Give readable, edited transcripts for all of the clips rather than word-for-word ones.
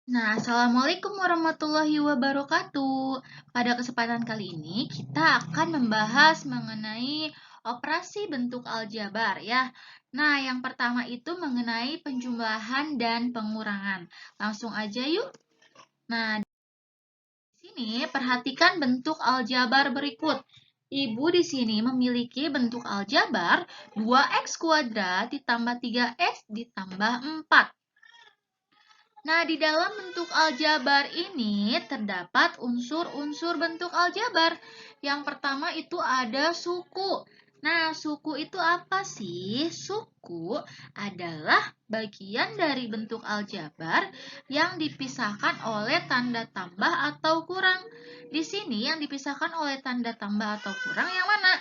Nah, Assalamualaikum warahmatullahi wabarakatuh. Pada kesempatan kali ini, kita akan membahas mengenai operasi bentuk aljabar ya. Nah, yang pertama itu mengenai penjumlahan dan pengurangan. Langsung aja yuk. Nah, di sini perhatikan bentuk aljabar berikut. Ibu di sini memiliki bentuk aljabar 2x kuadrat ditambah 3x ditambah 4. Nah, di dalam bentuk aljabar ini terdapat unsur-unsur bentuk aljabar. Yang pertama itu ada suku. Nah, suku itu apa sih? Suku adalah bagian dari bentuk aljabar yang dipisahkan oleh tanda tambah atau kurang. Di sini yang dipisahkan oleh tanda tambah atau kurang yang mana?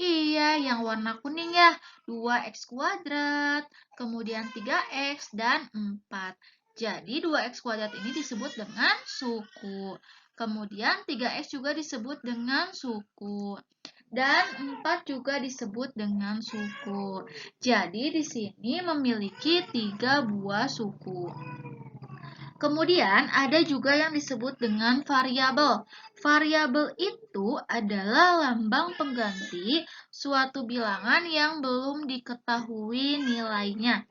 Iya, yang warna kuning ya. 2x kuadrat, kemudian 3x, dan 4. Jadi 2x kuadrat ini disebut dengan suku. Kemudian 3x juga disebut dengan suku. Dan 4 juga disebut dengan suku. Jadi di sini memiliki 3 buah suku. Kemudian ada juga yang disebut dengan variabel. Variabel itu adalah lambang pengganti suatu bilangan yang belum diketahui nilainya.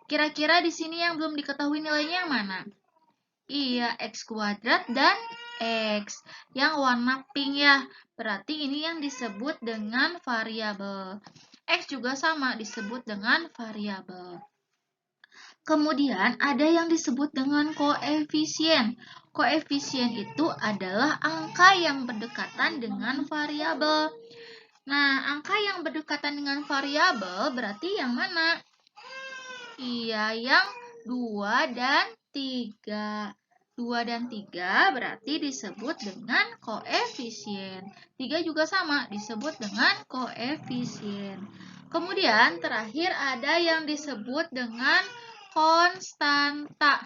Kira-kira di sini yang belum diketahui nilainya yang mana? Iya, x kuadrat dan x. Yang warna pink ya. Berarti ini yang disebut dengan variabel. X juga sama disebut dengan variabel. Kemudian ada yang disebut dengan koefisien. Koefisien itu adalah angka yang berdekatan dengan variabel. Nah, angka yang berdekatan dengan variabel berarti yang mana? Iya, yang 2 dan 3. 2 dan 3 berarti disebut dengan koefisien. 3 juga sama, disebut dengan koefisien. Kemudian terakhir ada yang disebut dengan konstanta.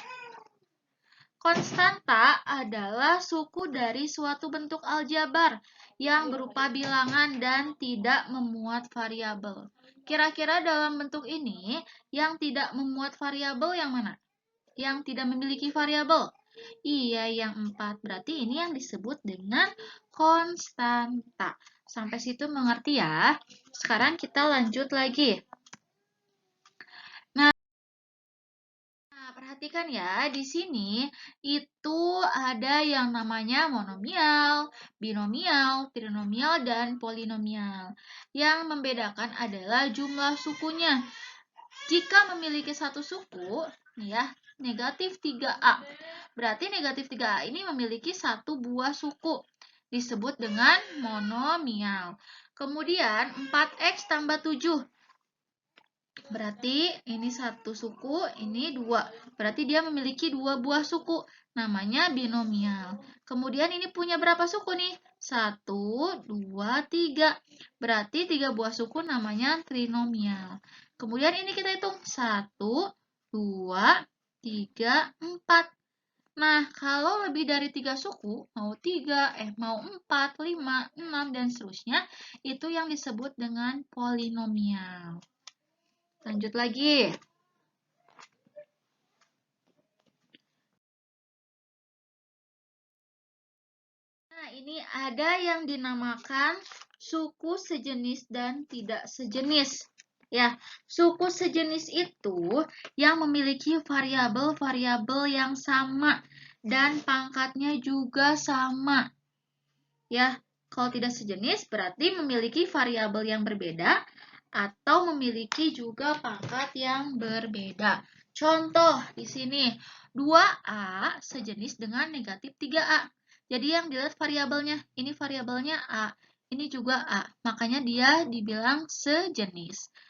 Konstanta adalah suku dari suatu bentuk aljabar yang berupa bilangan dan tidak memuat variabel. Kira-kira dalam bentuk ini, yang tidak memuat variabel yang mana? Yang tidak memiliki variabel? Iya, yang 4. Berarti ini yang disebut dengan konstanta. Sampai situ mengerti ya? Sekarang kita lanjut lagi. Nah, perhatikan ya, di sini itu ada yang namanya monomial, binomial, trinomial, dan polinomial. Yang membedakan adalah jumlah sukunya. Jika memiliki satu suku, nih ya, negatif 3A. Berarti negatif 3A ini memiliki satu buah suku. Disebut dengan monomial. Kemudian 4x tambah 7. Berarti ini satu suku, ini dua. Berarti dia memiliki dua buah suku. Namanya binomial. Kemudian ini punya berapa suku nih? 1, 2, 3. Berarti 3 buah suku namanya trinomial. Kemudian ini kita hitung. 1, 2, 3, 4. Nah, kalau lebih dari 3 suku, mau 4, 5, 6, dan seterusnya, itu yang disebut dengan polinomial. Lanjut lagi. Nah, ini ada yang dinamakan suku sejenis dan tidak sejenis. Ya, suku sejenis itu yang memiliki variabel-variabel yang sama dan pangkatnya juga sama. Ya, kalau tidak sejenis berarti memiliki variabel yang berbeda atau memiliki juga pangkat yang berbeda. Contoh di sini, 2A sejenis dengan negatif 3A. Jadi yang dilihat variabelnya, ini variabelnya A, ini juga A. Makanya dia dibilang sejenis.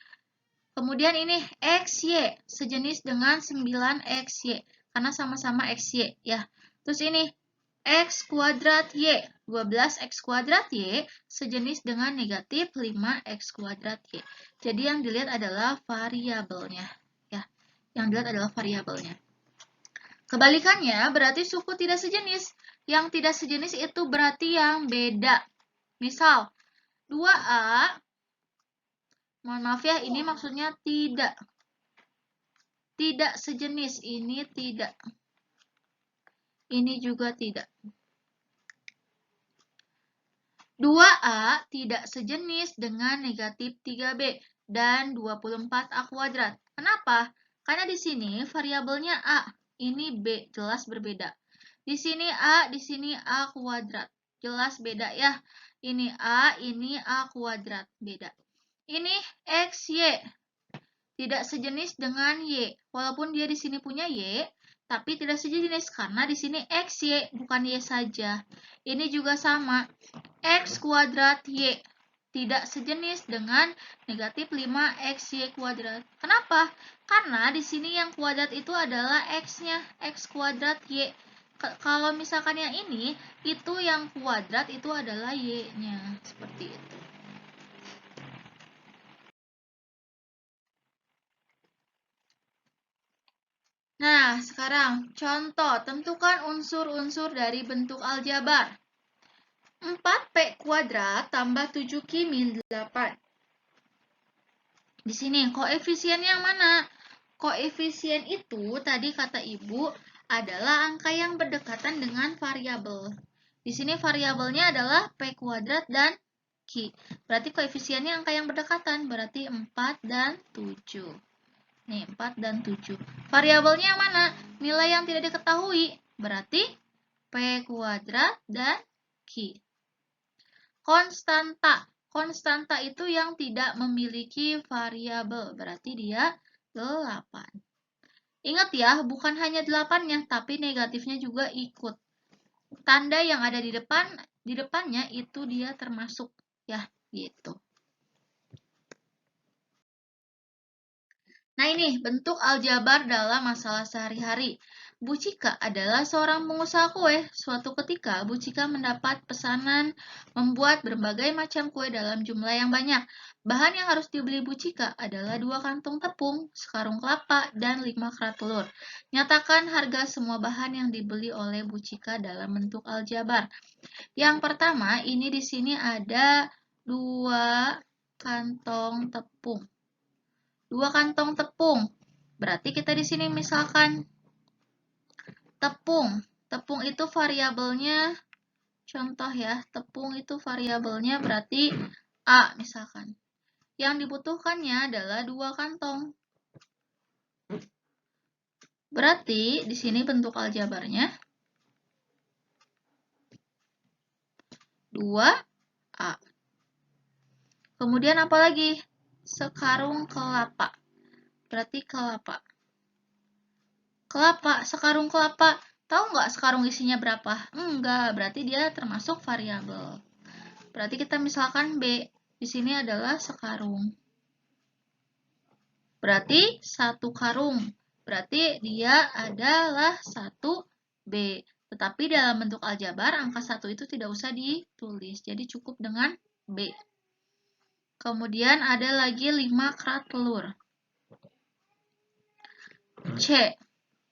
Kemudian ini XY sejenis dengan 9XY karena sama-sama XY ya. Terus ini X kuadrat Y, 12X kuadrat Y sejenis dengan negatif 5X kuadrat Y. Jadi yang dilihat adalah variabelnya ya. Yang dilihat adalah variabelnya. Kebalikannya berarti suku tidak sejenis. Yang tidak sejenis itu berarti yang beda. Misal 2A, mohon maaf ya, ini maksudnya tidak sejenis, ini tidak. Ini juga tidak. 2A tidak sejenis dengan negatif 3B dan 24A kuadrat. Kenapa? Karena di sini variabelnya A, ini B, jelas berbeda. Di sini A, di sini A kuadrat. Jelas beda ya. Ini A kuadrat, beda. Ini X, Y, tidak sejenis dengan Y. Walaupun dia di sini punya Y, tapi tidak sejenis karena di sini X, Y, bukan Y saja. Ini juga sama. X kuadrat Y tidak sejenis dengan negatif 5XY kuadrat. Kenapa? Karena di sini yang kuadrat itu adalah X-nya, X kuadrat Y. Kalau misalkan yang ini, itu yang kuadrat itu adalah Y-nya. Seperti itu. Nah, sekarang contoh, tentukan unsur-unsur dari bentuk aljabar. 4P kuadrat tambah 7Q min 8. Di sini, koefisiennya yang mana? Koefisien itu, tadi kata Ibu, adalah angka yang berdekatan dengan variabel. Di sini variabelnya adalah P kuadrat dan Q. Berarti koefisiennya angka yang berdekatan, berarti 4 dan 7. Nih, 4 dan 7. Variabelnya mana? Nilai yang tidak diketahui. Berarti P kuadrat dan Q. Konstanta. Konstanta itu yang tidak memiliki variabel. Berarti dia 8. Ingat ya, bukan hanya 8-nya, tapi negatifnya juga ikut. Tanda yang ada di depannya itu dia termasuk. Ya, gitu. Nah ini bentuk aljabar dalam masalah sehari-hari. Bu Cika adalah seorang pengusaha kue. Suatu ketika Bu Cika mendapat pesanan membuat berbagai macam kue dalam jumlah yang banyak. Bahan yang harus dibeli Bu Cika adalah 2 kantong tepung, sekarung kelapa, dan 5 kerat telur. Nyatakan harga semua bahan yang dibeli oleh Bu Cika dalam bentuk aljabar. Yang pertama, ini di sini ada 2 kantong tepung. 2 kantong tepung. Berarti kita di sini misalkan tepung. Tepung itu variabelnya, contoh ya, tepung itu variabelnya berarti A misalkan. Yang dibutuhkannya adalah 2 kantong. Berarti di sini bentuk aljabarnya 2A. Kemudian apa lagi? Sekarung kelapa. Berarti kelapa. Kelapa, sekarung kelapa. Tahu nggak sekarung isinya berapa? Enggak, berarti dia termasuk variabel. Berarti kita misalkan B. Di sini adalah sekarung. Berarti 1 karung. Berarti dia adalah 1B. Tetapi dalam bentuk aljabar, angka 1 itu tidak usah ditulis. Jadi cukup dengan B. Kemudian ada lagi 5 kerat telur. C.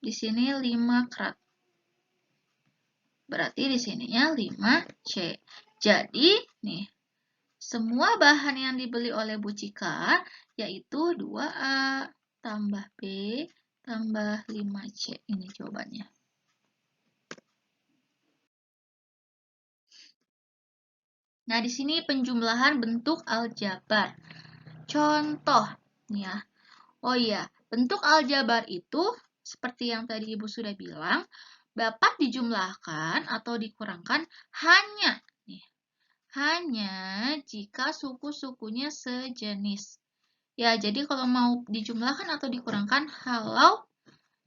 Di sini 5 kerat. Berarti di sininya 5C. Jadi, nih, semua bahan yang dibeli oleh Bu Cika yaitu 2A tambah B tambah 5C. Ini jawabannya. Nah, di sini penjumlahan bentuk aljabar. Contoh, nih ya. Oh iya, bentuk aljabar itu seperti yang tadi Ibu sudah bilang, dapat dijumlahkan atau dikurangkan hanya jika suku-sukunya sejenis. Ya, jadi kalau mau dijumlahkan atau dikurangkan kalau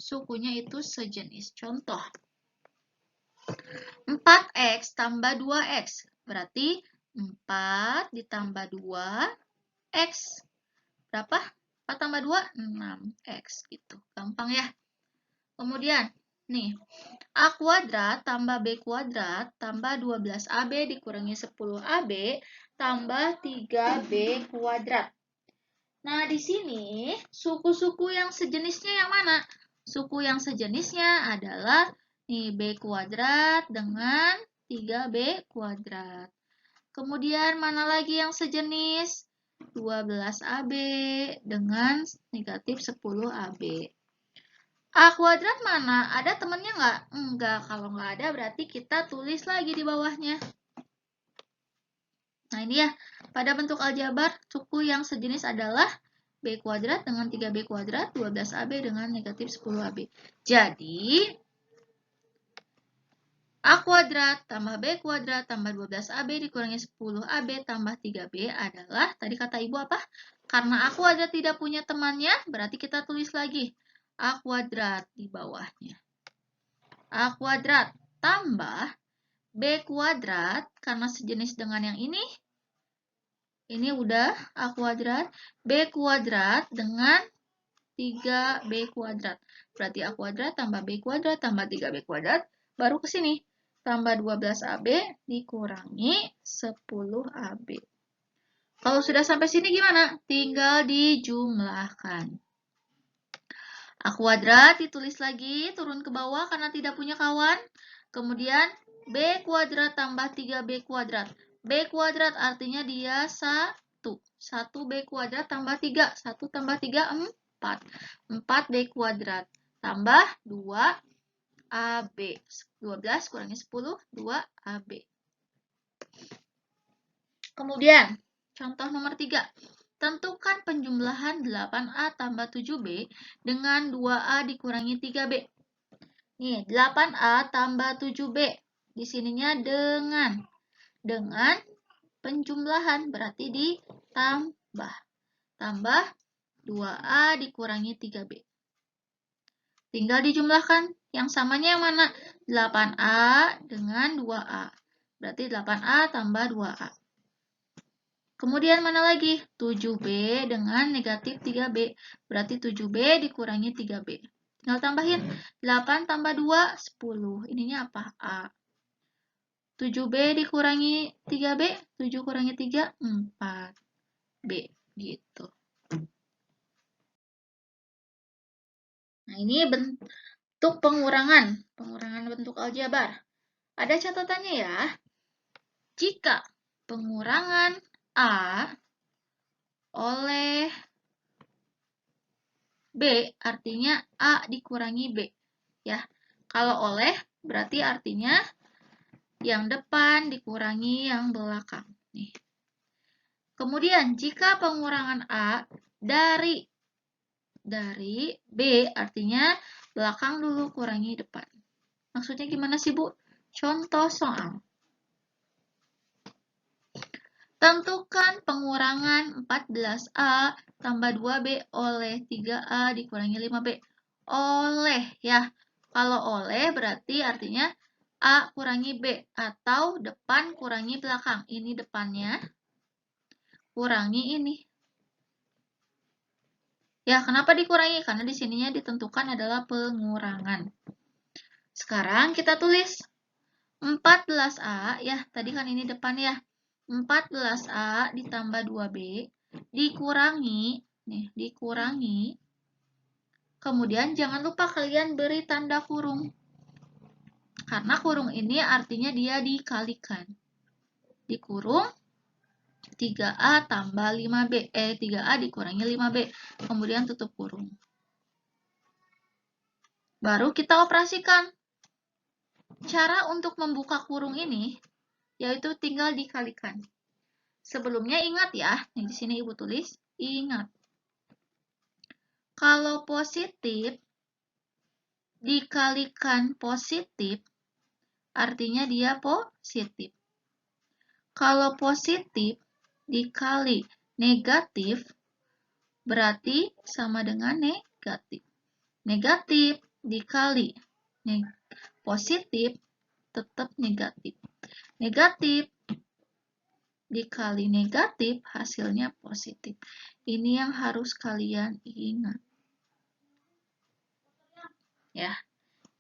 sukunya itu sejenis. Contoh, 4X tambah 2X. Berarti 4 ditambah 2X. Berapa? 4 tambah 2, 6X. Gitu. Gampang ya. Kemudian, nih, A kuadrat tambah B kuadrat tambah 12AB dikurangi 10AB tambah 3B kuadrat. Nah, di sini suku-suku yang sejenisnya yang mana? Suku yang sejenisnya adalah nih, B kuadrat dengan 3B kuadrat. Kemudian mana lagi yang sejenis? 12AB dengan negatif 10AB. A kuadrat mana? Ada temennya nggak? Enggak. Kalau nggak ada berarti kita tulis lagi di bawahnya. Nah ini ya, pada bentuk aljabar, suku yang sejenis adalah B kuadrat dengan 3B kuadrat, 12AB dengan negatif 10AB. Jadi, A kuadrat tambah B kuadrat tambah 12AB dikurangi 10AB tambah 3B adalah, tadi kata Ibu apa? Karena A kuadrat tidak punya temannya, berarti kita tulis lagi A kuadrat di bawahnya. A kuadrat tambah B kuadrat, karena sejenis dengan yang ini udah A kuadrat, B kuadrat dengan 3B kuadrat. Berarti A kuadrat tambah B kuadrat tambah 3B kuadrat, baru ke sini. Tambah 12AB dikurangi 10AB. Kalau sudah sampai sini gimana? Tinggal dijumlahkan. A kuadrat ditulis lagi, turun ke bawah karena tidak punya kawan. Kemudian B kuadrat tambah 3B kuadrat. B kuadrat artinya dia 1. 1B kuadrat tambah 3. 1 tambah 3, 4. 4B kuadrat tambah 2AB. 12 kurangi 10, 2AB. Kemudian, contoh nomor 3. Tentukan penjumlahan 8A tambah 7B dengan 2A dikurangi 3B. Nih, 8A tambah 7B. Di sininya dengan penjumlahan, berarti ditambah. Tambah 2A dikurangi 3B. Tinggal dijumlahkan. Yang samanya yang mana? 8A dengan 2A. Berarti 8A tambah 2A. Kemudian mana lagi? 7B dengan negatif 3B. Berarti 7B dikurangi 3B. Tinggal tambahin. 8 tambah 2, 10. Ininya apa? A. 7B dikurangi 3B. 7 kurangi 3, 4B. Gitu. Nah, ini bentuk pengurangan. Pengurangan bentuk aljabar. Ada catatannya ya. Jika pengurangan A oleh B, artinya A dikurangi B. Ya, kalau oleh berarti artinya yang depan dikurangi yang belakang. Nih. Kemudian, jika pengurangan A dari B, artinya belakang dulu kurangi depan. Maksudnya gimana sih, Bu? Contoh soal. Tentukan pengurangan 14A tambah 2B oleh 3A dikurangi 5B. Oleh, ya. Kalau oleh berarti artinya A kurangi B atau depan kurangi belakang. Ini depannya kurangi ini. Ya, kenapa dikurangi? Karena di sininya ditentukan adalah pengurangan. Sekarang kita tulis 14A, ya, tadi kan ini depan ya. 14A ditambah 2B dikurangi, nih, dikurangi. Kemudian jangan lupa kalian beri tanda kurung. Karena kurung ini artinya dia dikalikan. Dikurung 3A tambah 5B. 3A dikurangi 5B. Kemudian tutup kurung. Baru kita operasikan. Cara untuk membuka kurung ini yaitu tinggal dikalikan. Sebelumnya ingat ya, nih di sini Ibu tulis, ingat. Kalau positif dikalikan positif, artinya dia positif. Kalau positif dikali negatif, berarti sama dengan negatif. Negatif dikali positif, tetap negatif. Negatif dikali negatif, hasilnya positif. Ini yang harus kalian ingat. Ya,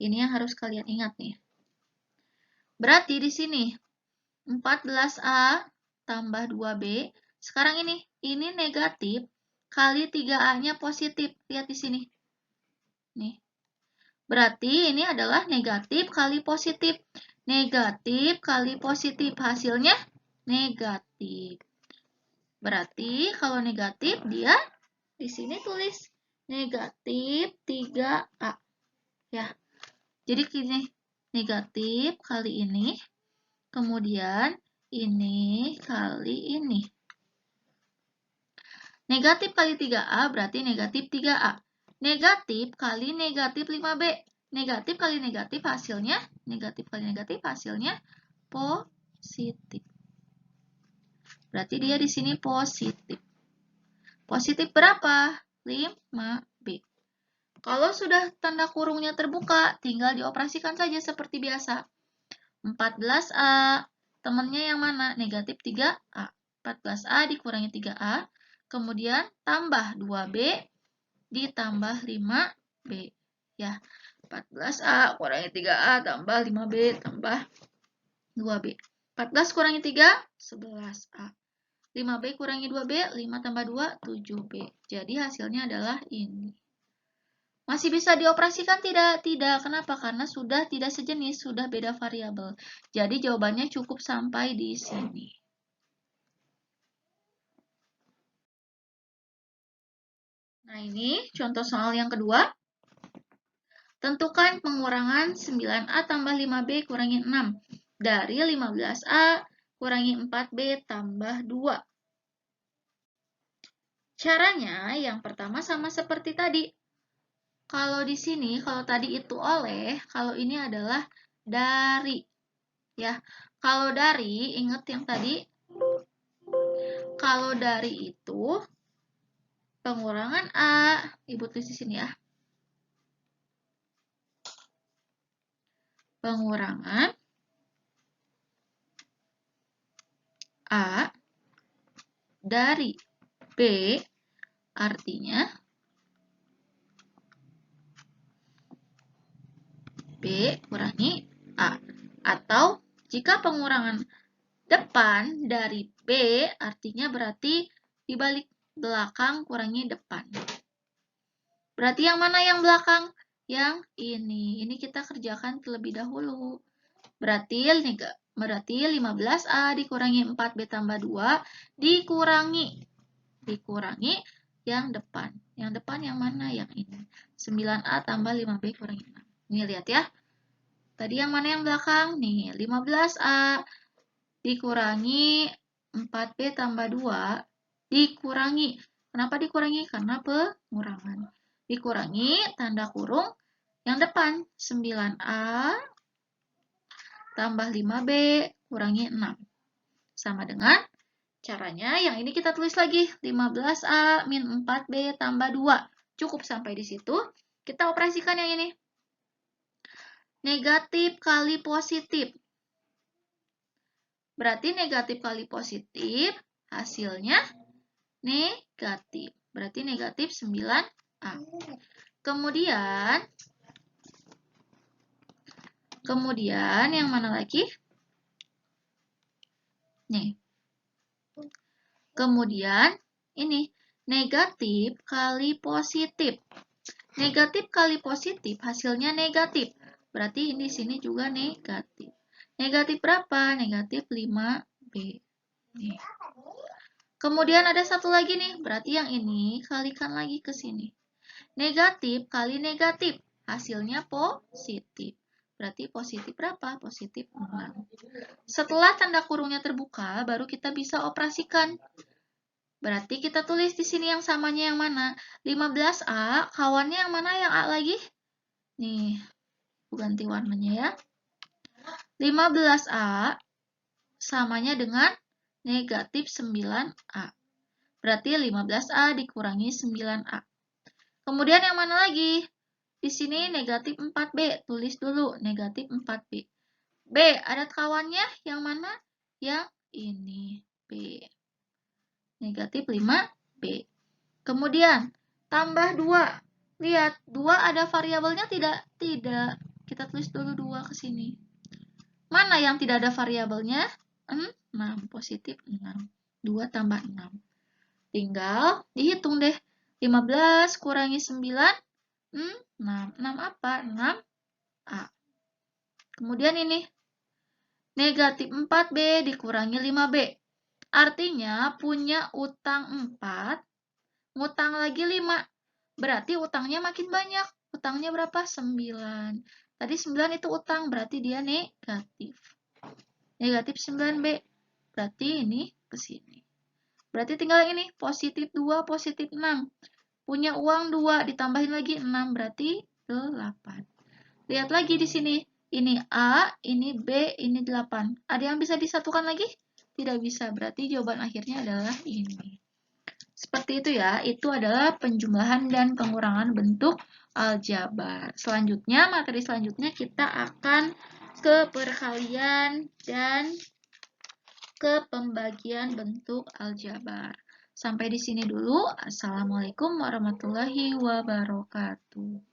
ini yang harus kalian ingat nih. Berarti di sini 14A tambah 2B. Sekarang ini negatif kali 3A-nya positif. Lihat di sini. Nih. Berarti ini adalah negatif kali positif. Negatif kali positif. Hasilnya negatif. Berarti kalau negatif dia di sini tulis negatif 3A. Ya. Jadi gini, negatif kali ini, kemudian ini kali ini. Negatif kali 3A berarti negatif 3A. Negatif kali negatif 5B. Negatif kali negatif hasilnya, negatif kali negatif hasilnya positif. Berarti dia di sini positif. Positif berapa? 5B. Kalau sudah tanda kurungnya terbuka, tinggal dioperasikan saja seperti biasa. 14A, temannya yang mana? Negatif 3A. 14A dikurangi 3A, kemudian tambah 2B ditambah 5B. Ya, 14A kurangi 3A tambah 5B tambah 2B. 14 kurangi 3, 11A. 5B kurangi 2B, 5 tambah 2, 7B. Jadi hasilnya adalah ini. Masih bisa dioperasikan tidak? Tidak. Kenapa? Karena sudah tidak sejenis, sudah beda variabel. Jadi jawabannya cukup sampai di sini. Nah, ini contoh soal yang kedua. Tentukan pengurangan 9A tambah 5B kurangi 6 dari 15A kurangi 4B tambah 2. Caranya yang pertama sama seperti tadi. Kalau di sini, kalau tadi itu oleh, kalau ini adalah dari. Ya, kalau dari, ingat yang tadi, kalau dari itu pengurangan A, Ibu tulis di sini ya. Pengurangan A dari B artinya B kurangi A. Atau jika pengurangan depan dari B artinya berarti dibalik belakang kurangi depan. Berarti yang mana yang belakang? Yang ini. Ini kita kerjakan terlebih dahulu. Berarti 15A dikurangi 4B tambah 2 dikurangi yang depan. Yang depan yang mana? Yang ini. 9A tambah 5B kurangi 6. Nih lihat ya. Tadi yang mana yang belakang? Nih 15A dikurangi 4B tambah 2 dikurangi. Kenapa dikurangi? Karena pengurangan. Dikurangi tanda kurung yang depan. 9A tambah 5B kurangi 6. Sama dengan caranya yang ini kita tulis lagi. 15A min 4B tambah 2. Cukup sampai di situ. Kita operasikan yang ini. Negatif kali positif. Berarti negatif kali positif hasilnya negatif. Berarti negatif 9A. Kemudian yang mana lagi? Nih. Kemudian ini negatif kali positif. Negatif kali positif hasilnya negatif. Berarti ini sini juga negatif. Negatif berapa? Negatif 5B. Nih. Kemudian ada satu lagi nih. Berarti yang ini kalikan lagi ke sini. Negatif kali negatif. Hasilnya positif. Berarti positif berapa? Positif 6. Setelah tanda kurungnya terbuka, baru kita bisa operasikan. Berarti kita tulis di sini yang samanya yang mana? 15A, kawannya yang mana yang A lagi? Nih, ganti warnanya ya. 15A samanya dengan negatif 9A. Berarti 15A dikurangi 9A. Kemudian yang mana lagi? Di sini negatif 4B. Tulis dulu negatif 4B. B, ada kawannya yang mana? Yang ini, B. Negatif 5B. Kemudian, tambah 2. Lihat, 2 ada variabelnya tidak? Tidak. Kita tulis dulu 2 ke sini. Mana yang tidak ada variabelnya? 6, positif 6. 2 tambah 6. Tinggal dihitung deh. 15 kurangi 9, 6. 6 apa? 6A. Kemudian ini, negatif 4B dikurangi 5B. Artinya punya utang 4, ngutang lagi 5. Berarti utangnya makin banyak. Utangnya berapa? 9. Tadi 9 itu utang, berarti dia negatif. Negatif 9B. Berarti ini ke sini. Berarti tinggal ini, positif 2, positif 6. Punya uang 2, ditambahin lagi 6, berarti 8. Lihat lagi di sini. Ini A, ini B, ini 8. Ada yang bisa disatukan lagi? Tidak bisa, berarti jawaban akhirnya adalah ini. Seperti itu ya, itu adalah penjumlahan dan pengurangan bentuk aljabar. Selanjutnya, materi selanjutnya kita akan ke perkalian dan ke pembagian bentuk aljabar. Sampai di sini dulu. Assalamualaikum warahmatullahi wabarakatuh.